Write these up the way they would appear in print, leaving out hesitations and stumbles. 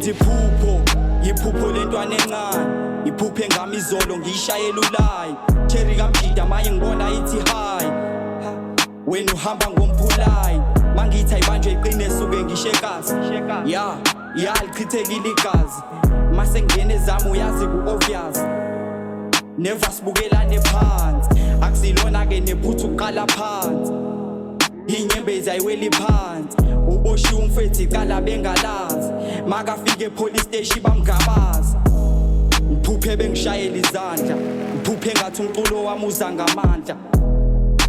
ngithi phupho yiphupho lentwana encane iphuphe ngami izolo ngiyishayela ulayi cherry kamjida manje ngibona ithi hi wena uhamba ngomphulayi mangithi ayibanjwe iqine suke ngishekazi ya lichithekile igazi mase ngene ezami uyazi ku-obvious never sibukelane phansi akusilona ke nephutha uqala phansi inyembezi ayiweli phansi uboshiwe umfethi iqala bengalazi makafike police station bamgabaza ngiphuphe bengishayela izandla ngiphuphe ngathi umculo wami uza ngamandla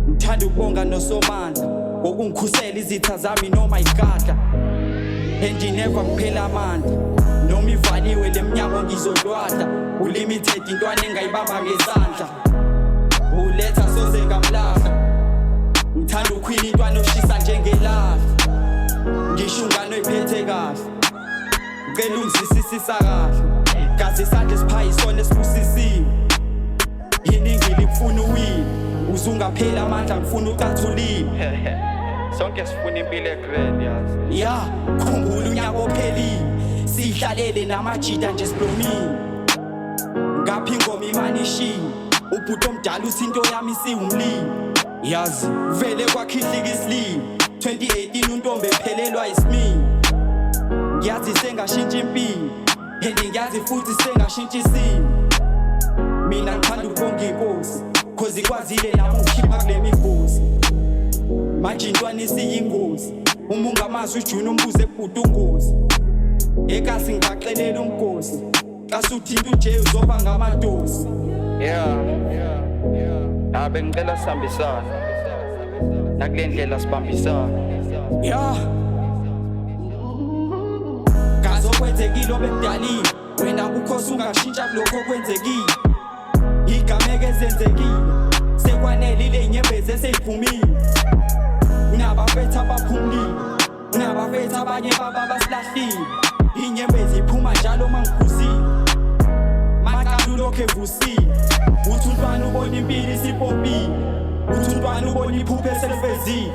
ngithanda ukubonga nosomandla ngokungikhusela izitha zami noma igadla and never kuphela amandla noma ivaliwe leminyango ngizodwadla ulimited intwana engayibamba ngesandla uletha soze ngamlahla ngithanda ukhwila intwana oshisa njengelahla ngisho ungane oyiphethe kahle ngicela ungizisisisa kahle gazi isandla siphayi isona esibusisiwe yiningi lifuna uwini uzungaphela amandla ngifuna ucathulile sonke sifuna impilo egrand yazi ya khumbula unyaka ophelile sihlalele namajida nje siblomile ngapha ingoma imani ishini ubhuti omdala uthi into yami isiwumlimi yazi vele kwakhihlika isilimi 2018 untombi ephelelwa isimini ngiyazi sengashintsha impilo and ngiyazi futhi sengashintsha isimo mina ngithanda ukubonga inkosi cause ikwazile nami ukukhipha kule migosi manje intwana isiyingozi uma ungamazi uJune umbuze ebhuti ungozi ekasi ngibaxelela umgosi xa suthinta uje uzoba ngamadosi abe ngicela sihambisana nakule ndlela sibambisana kazokwenzekile obekudalile wena ukukhosi ungashintsha kulokho okwenzekile igameke ezenzekile sekwanelile inyembezi eseyiphumile nabafethu abaphumlile nabafethu abanye baba basilahlile inyembezi iphuma njalo mangiphuzile maqala lokho evusile uthi untwana ubona impilo isipopile uthi untwana ubona iphupho eselifezile